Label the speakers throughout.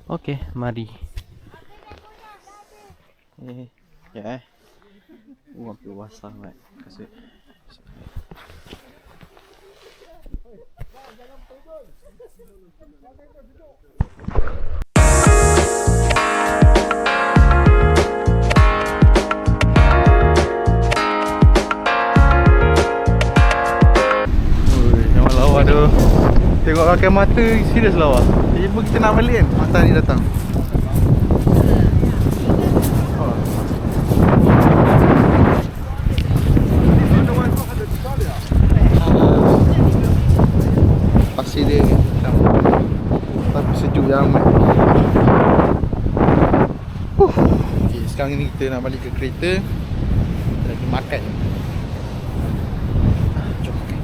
Speaker 1: Okey, mari. Ya. Hampir basah mat kasut. Jangan lawa tu. Tengok pakai mata serius lawa. Tiba kita nak balik kan, matahari datang. Pasir dia macam tapi sejuk yang amat. Okay, sekarang ni kita nak balik ke kereta. Kita lagi makan. Jom makan.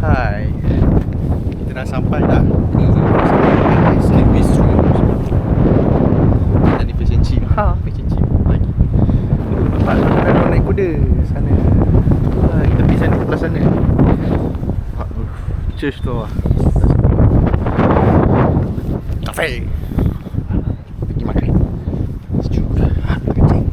Speaker 1: Hai. Kita dah sampai dah. Sleep Bistro. Dan di fish and chip. Fish and chip lagi. Tempat kita nak naik kuda sana. Kita pergi sana, belah sana. Church tu lah. Kafe. Pergi makan. Sejuk. Kencing.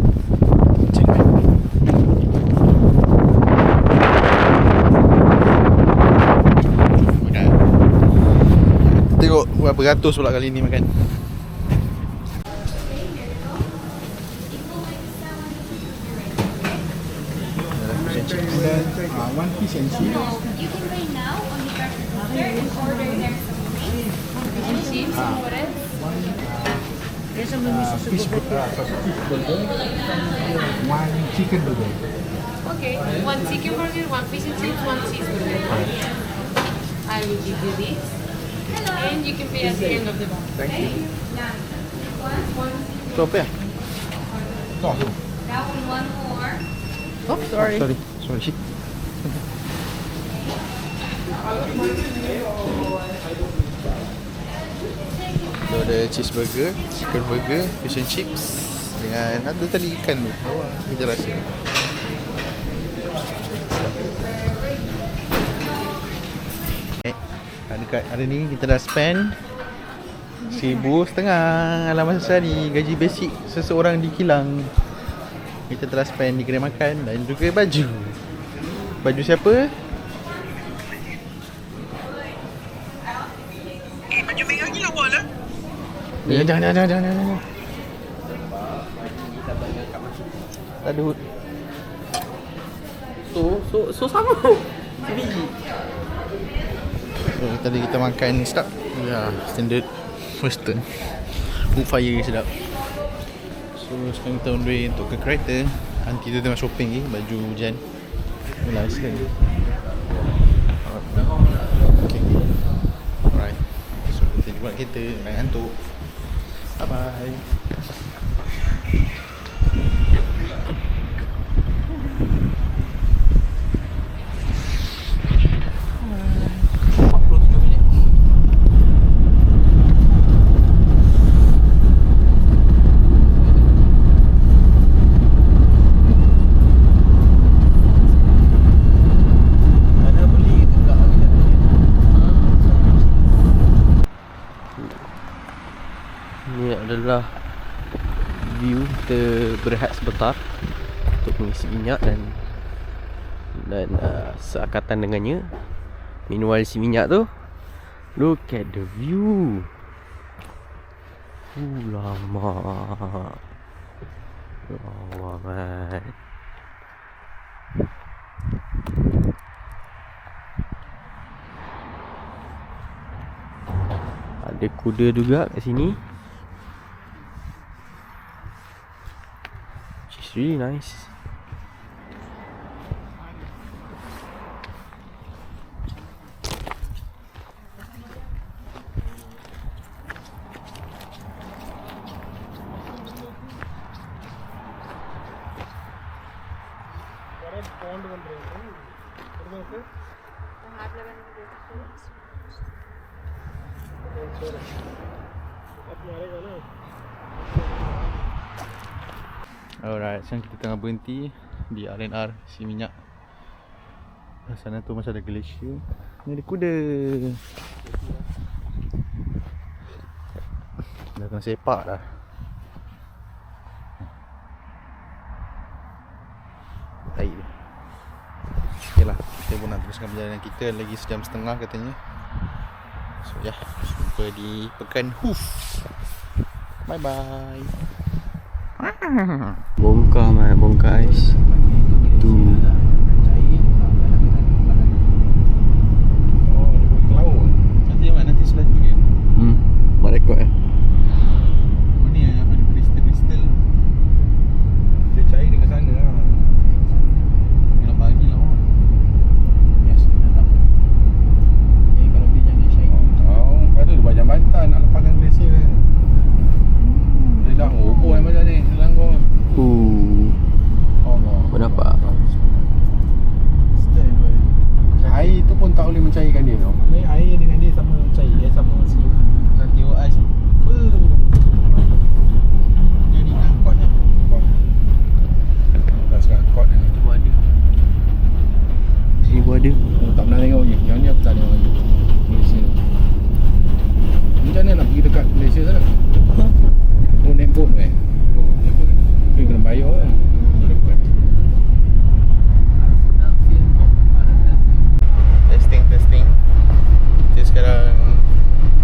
Speaker 1: Tengok berapa ratus pula kali ni makan.
Speaker 2: One fish and chips.
Speaker 3: You can pay now on the card register and order next week. And chips, what else?
Speaker 2: Fish burger. One chicken burger.
Speaker 3: Okay, one chicken burger, one fish and chips, one cheeseburger. I will give you this. And you can pay at the end of the month.
Speaker 2: Thank you.
Speaker 1: Tu apa ya?
Speaker 2: Oh,
Speaker 3: That one more.
Speaker 1: Oh, sorry. Sorry. So ada cheeseburger, chicken burger, fish and chips dengan ada tadi ikan tu. Kita rasa. Dekat hari ni kita dah spend RM1,500 dalam masa sehari. Gaji basic seseorang di Kilang. Kita telah spend di kedai makan dan juga baju. Baju siapa?
Speaker 4: Baju merah ni lawa lah.
Speaker 1: Jangan. Tak ada hood. So sama. Sebiji. So tadi kita makan sedap. Ya, standard western. Wood fire sedap. So sekarang kita on the way untuk ke kereta. Nanti kita tengah shopping lagi. Baju hujan. Mula Iceland. Okay. Alright. So kita buat kereta. Nak ngantuk. Bye bye. Ini adalah view. Kita berehat sebentar untuk mengisi minyak dan seakatan dengannya. Meanwhile isi minyak tu, look at the view. Lama. Lawa man. Ada kuda juga kat sini. It's really nice.
Speaker 2: Pond बन रहे हैं।
Speaker 1: Alright, sekarang kita tengah berhenti di R&R isi minyak. Sana tu masih ada glacier. Ni ada kuda. Dah kena sepak dah. Baik dia. Okay lah, kita pun nak teruskan perjalanan kita lagi sejam setengah katanya. So ya, jumpa di Pekan Hoof. Bye bye.
Speaker 5: Bongkar ais. Tu.
Speaker 1: Nanti yang mana? Nanti sebelah tu dia.
Speaker 5: Mak rekod
Speaker 1: Oh ni apa ni? Kristal.
Speaker 2: Dia cair dekat sana lah.
Speaker 1: Kena pagi lah orang.
Speaker 2: Yes, benar.
Speaker 1: Ni kalau beli jangan shine.
Speaker 2: Oh, lepas tu dia buat jambatan nak lepaskan glacier. Dia dah roboh macam ni, Selangor. Allah.
Speaker 5: Bernampak?
Speaker 2: Air tu pun tak boleh mencairkan dia tau. Air dengan dia sama cair, sama sejuk.
Speaker 1: Dan tengok ais. Jadi angkot ni.
Speaker 2: Dah sekarang kot ni.
Speaker 1: Tu ada.
Speaker 5: Sini pun ada.
Speaker 2: Oh, tak pernah tengok lagi. Yang ni aku tak tengok lagi. Malaysia. Macam mana nak pergi dekat Malaysia sana? Oh, naik boat tu Oh, naik boat. Dia kena bayar lah.
Speaker 1: Testing. Kita sekarang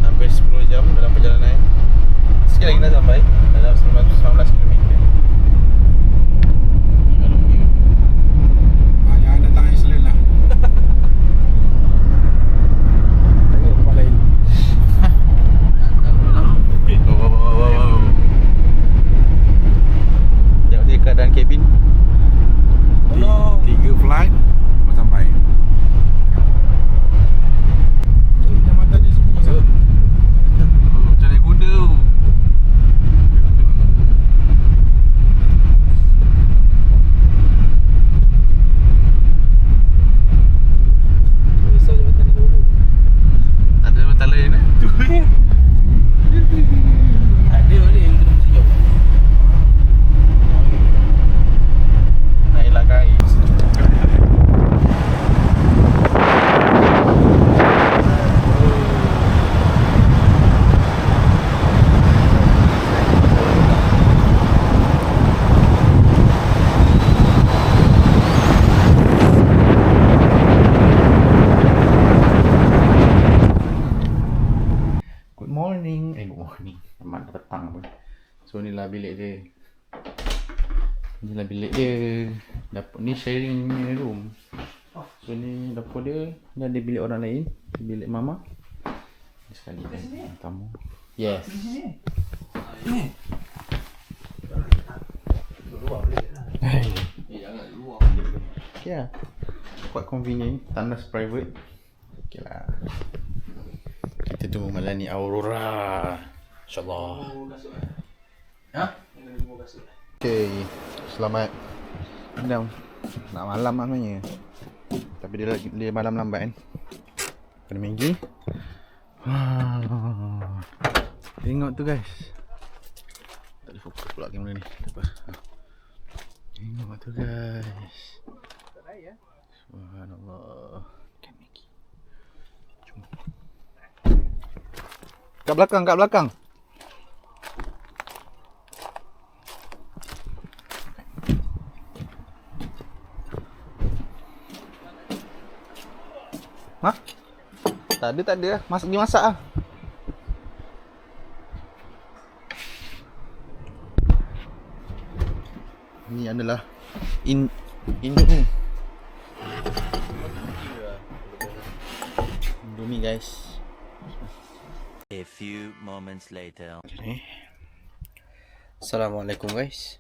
Speaker 1: hampir 10 jam dalam perjalanan. Sikit lagi dah sampai dalam 19 km.
Speaker 2: Yang datang Iceland lah. Tengok tempat lain.
Speaker 1: Wow. Tengok dia keadaan kabin.
Speaker 2: 3 flight baru sampai. Jambatan ni semua pasal
Speaker 1: Macam naik kuda tu.
Speaker 5: Risau jambatan ni dulu.
Speaker 1: Tak ada jambatan lain eh? Tu je.
Speaker 5: Ada ni yang kena mesti jauh.
Speaker 1: Nak elakkan air. Good morning. Good morning. Mak dah petang pun. So inilah bilik dia. Inilah bilik dia. Dapur ni sharing punya room. So ni dapur dia. Ni ada bilik orang lain. Bilik mama. Ni sekali kan tamu. Yes. Okay lah. Quite convenient. Tandas private. Okay lah. Kita tunggu malam ni Aurora. InsyaAllah. Okay. Selamat. Nak malam lah sebenarnya. Tapi dia malam lambat kan. Pada Maggi. Tengok tu guys. Tak ada fokus pula kamera ni. Tak apa. Tengok tu guys. Subhanallah. Makan Maggi. Jom. Kat belakang. Hah? Tak ada. Pergi masak lah. Ni adalah Indomie. Indomie guys.
Speaker 6: A few moments later.
Speaker 5: Okay. Assalamualaikum guys.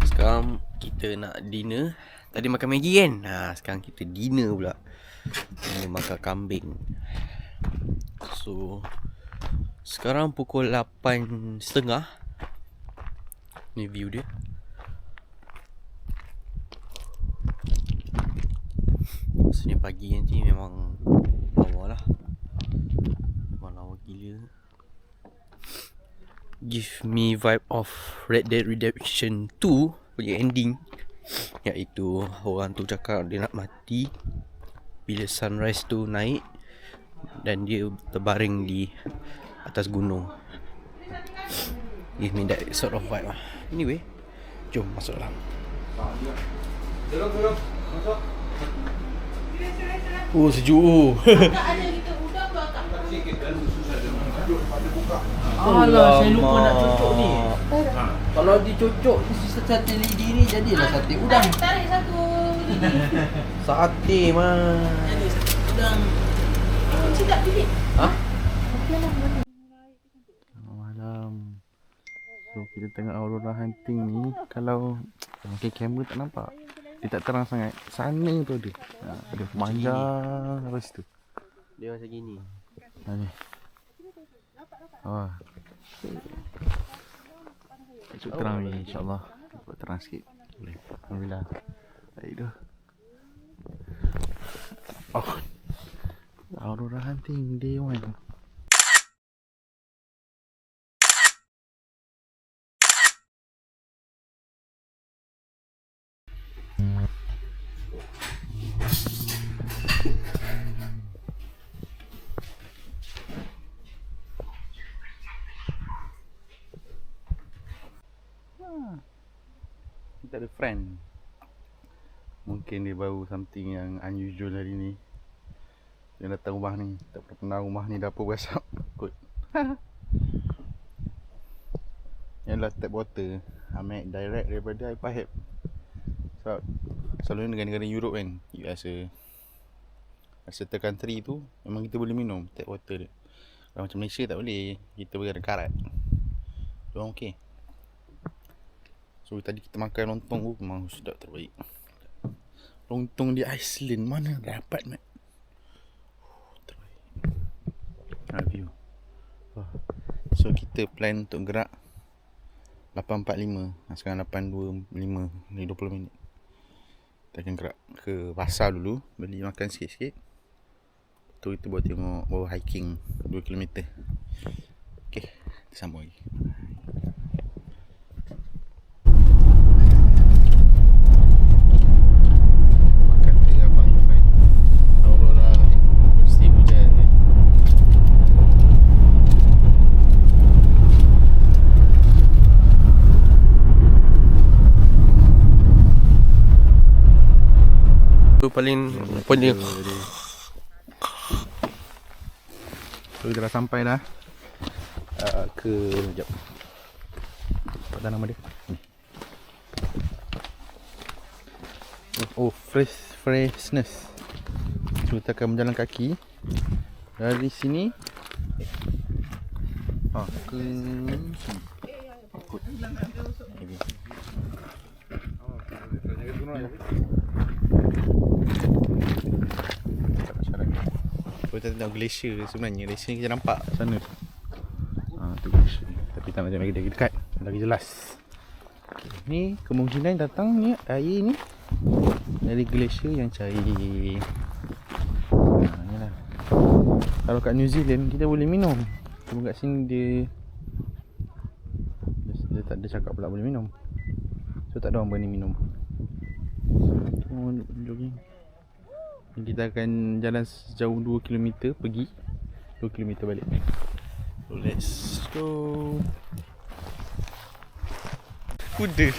Speaker 5: Sekarang kita nak dinner. Tadi makan Maggi kan? Sekarang kita dinner pula. Kita makan kambing. So sekarang pukul 8.30. Ni view dia. Senin pagi nanti memang lawa lah. Memang lawa gila. Give me vibe of Red Dead Redemption 2 punya ending, iaitu orang tu cakap dia nak mati bila sunrise tu naik dan dia terbaring di atas gunung. Give me that sort of vibe lah. Anyway, jom masuk dalam. Oh, sejuk.
Speaker 7: Alah, saya lupa nak cucuk ni. Kalau dicucuk sate lidi ni jadilah sate udang.
Speaker 3: Tarik satu lidi.
Speaker 7: Sate mah.
Speaker 3: Jadi sate udang. Sedap pilih.
Speaker 7: Ha?
Speaker 1: Malam. So kita tengok aurora hunting ni. Kalau pakai kamera tak nampak, dia tak terang sangat. Sana tu ada. Ada panjang sampai situ.
Speaker 5: Dia macam gini.
Speaker 1: Ni. Wah. Cukup terang ni, insyaAllah. Buat terang sikit. Boleh. Alhamdulillah. Baik dah. Oh. Aurora hunting day 1. Kita ada friend. Mungkin dia baru something yang unusual hari ni. Dia datang rumah ni. Tak pernah rumah ni dapur berasap. Kot. Yalah tap water. Ambil direct daripada air pipe. Sebab selalu negara-negara Europe kan, US certain country tu memang kita boleh minum tap water dia. Kalau macam Malaysia tak boleh. Kita boleh ada karat. Diorang okey. So tadi kita makan lontong tu memang sedap terbaik. Lontong di Iceland mana dapat mat. Terbaik. Review. So kita plan untuk gerak 8.45. Sekarang 8.25. Ni 20 minit. Kita akan gerak ke pasar dulu, beli makan sikit-sikit. Tu kita buat tengok bawa hiking 2 km. Okay, kita sambung lagi.
Speaker 5: Paling pening.
Speaker 1: So kita dah sampai dah ke sekejap. Apa nama dia? Ni. Oh, freshness. So kita akan berjalan kaki dari sini ke sini. Ikut. Kita tengok glacier sebenarnya. Dari sini kita nampak sana. Tu glacier. Tapi tak macam lagi dekat. Lagi jelas. Okay. Ni kemungkinan datangnya air ni dari glacier yang cair. Inilah. Kalau kat New Zealand kita boleh minum. Cuma kat sini dia tak ada cakap pula boleh minum. So tak ada orang berani minum. Oh, jogging. Kita akan jalan sejauh 2 km pergi, 2 km balik. So let's go. Kuda.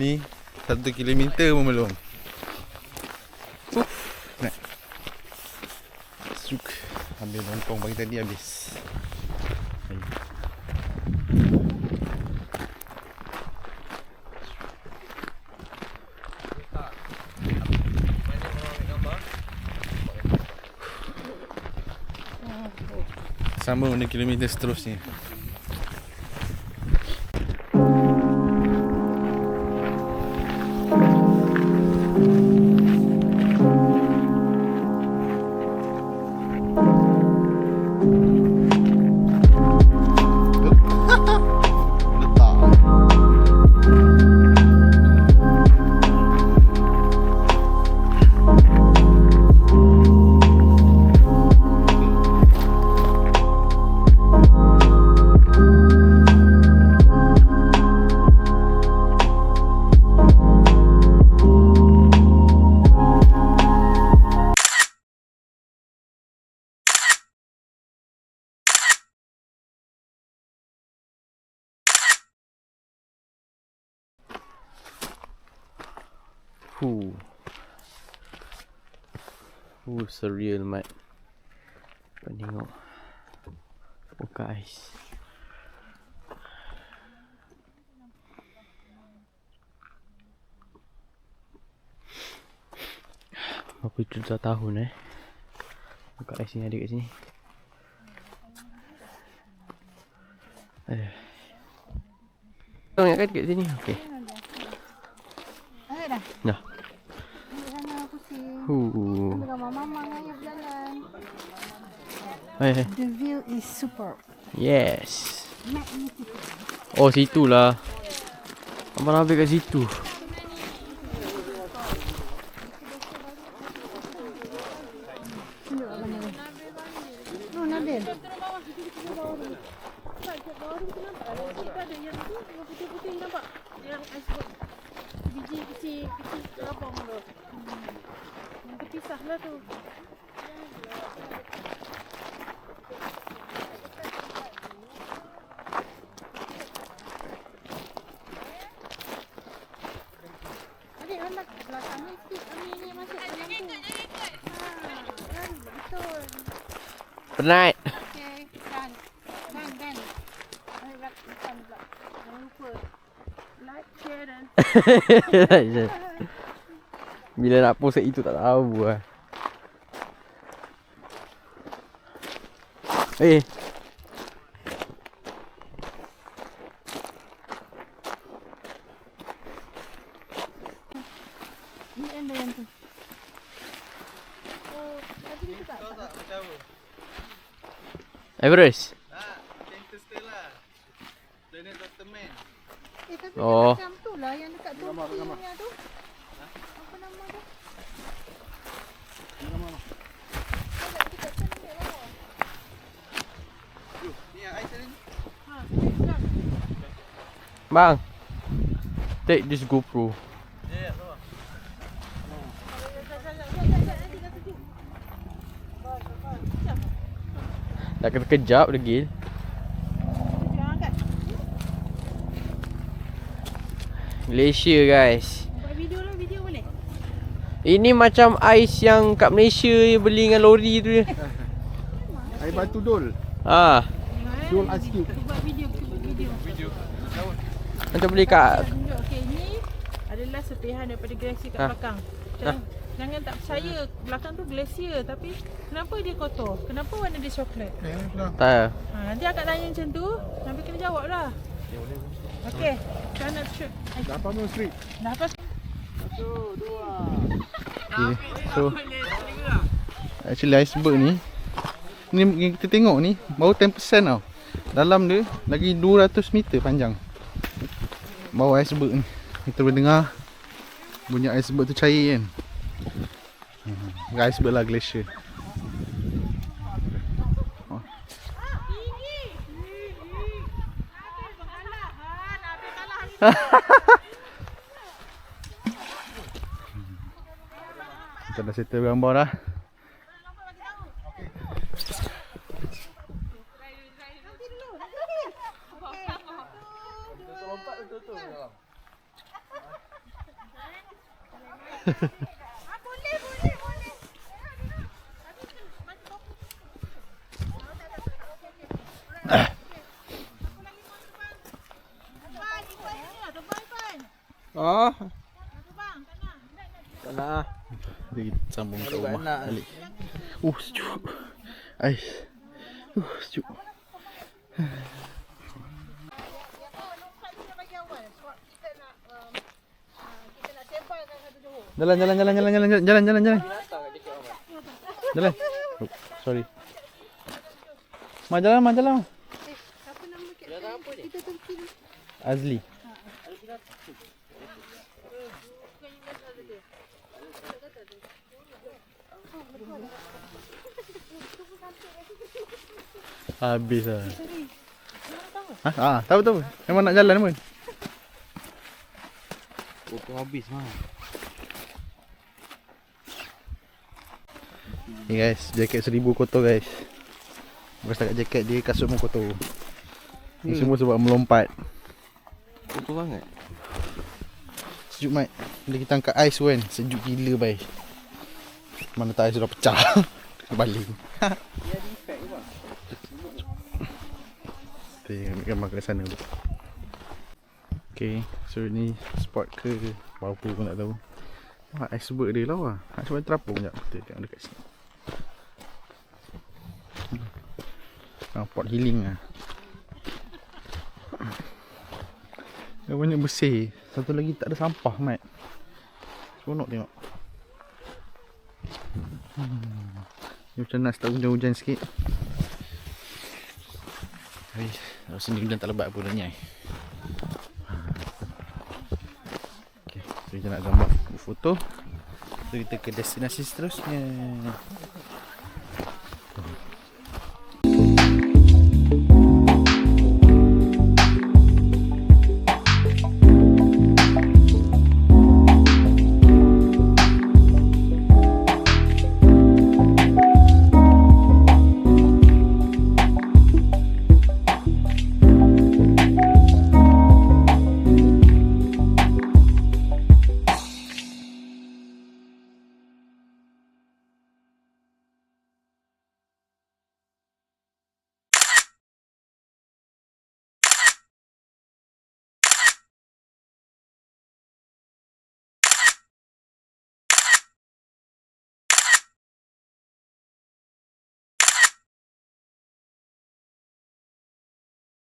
Speaker 1: Ni 1 kilometer pun belum. Nak. Suk. Ambil lontong pagi tadi habis. Sama dengan kilometer seterusnya.
Speaker 5: Surreal mat. Kau tengok buka ais. Berapa 7 tahun buka ais ni ada kat sini. Kau ingat kan dekat sini? Okey.
Speaker 8: Ada dah.
Speaker 5: Dah.
Speaker 8: Duduk sana pusing.
Speaker 5: Huh.
Speaker 8: Dengan mama ayah berjalan.
Speaker 5: Eh.
Speaker 8: The view is super.
Speaker 5: Yes.
Speaker 8: Magnificent.
Speaker 5: Oh, situlah. Abang ambil kat situ.
Speaker 8: Tunduk kat mana? Oh, Nabil.
Speaker 3: Biji kecil abang tu. Yang terpisah lah tu. Adik hendak belakang ni sikit. Ambil ni masuk ke dalam tu. Kan, betul.
Speaker 5: Penat.
Speaker 3: Okay, kan. Ambil belakang pula. Jangan lupa. Like, share dan
Speaker 5: Bila nak post kat itu tak tahu lah.
Speaker 8: Ni anda yang tu.
Speaker 5: Everest.
Speaker 8: Tapi
Speaker 5: Oh.
Speaker 8: macam tu lah yang dekat Turki punya tu. Apa nama tu?
Speaker 5: Bang, take this GoPro. Dah kena kejap lagi. Glacier guys.
Speaker 3: buat video lah, video boleh?
Speaker 5: Ini macam ais yang kat Malaysia beli dengan lori tu je.
Speaker 2: Air batu dol.
Speaker 5: Ha,
Speaker 2: Dol ice cube.
Speaker 3: Buat video, video.
Speaker 5: macam beli kat
Speaker 3: Tunjuk, okay, ni adalah serpihan daripada glasier kat belakang. Jangan tak percaya, belakang tu glasier, tapi kenapa dia kotor? Kenapa warna dia coklat?
Speaker 5: tak.
Speaker 3: Nanti akak tanya macam tu, Nabi kena jawab lah. Okay, try not to shoot.
Speaker 2: Dah apa mau street?
Speaker 3: Dah apa?
Speaker 1: Okay, so actually iceberg ni kita tengok ni baru 10% tau. Dalam dia lagi 200 meter panjang bawah iceberg ni. Kita boleh dengar bunyi iceberg tu cair kan. Iceberg lah, glacier. Kita dah settle gambar dah.
Speaker 7: Oh. Tak nak.
Speaker 1: Jadi sambung ke rumah
Speaker 7: nak.
Speaker 1: balik. Sejuk. Ais. Sejuk. Jalan. Jalan. Oh, sorry. Jalan.
Speaker 8: Apa nama kita Turki ni?
Speaker 1: Azli. Habis lah. Tahu. Memang nak jalan pun.
Speaker 7: Potong habis mah.
Speaker 1: Ni guys, jaket 1000 kotor guys. Bukan setakat jaket dia, kasut pun kotor. Ni semua sebab melompat.
Speaker 7: Kotor banget.
Speaker 1: sejuk Mat. Bila kita angkat ais tu kan, sejuk gila bai. Mana tak ais dah pecah. Baling.
Speaker 2: Dia ada efek ke bang?
Speaker 1: Kita ambil gambar kat sana tu. Okay, so ni spot ke apa pun tak tahu. Wah, iceberg dia lawa. Nak cuba terapung sekejap. Kita tengok dekat sini. Pot healing lah. Dia banyak bersih. Satu lagi tak ada sampah Mat. Seronok tengok. Ni macam nak start hujan-hujan sikit. Tapi kat sini hujan tak lebat pun dah nyai. Okay, so kita nak gambar foto. So kita ke destinasi seterusnya.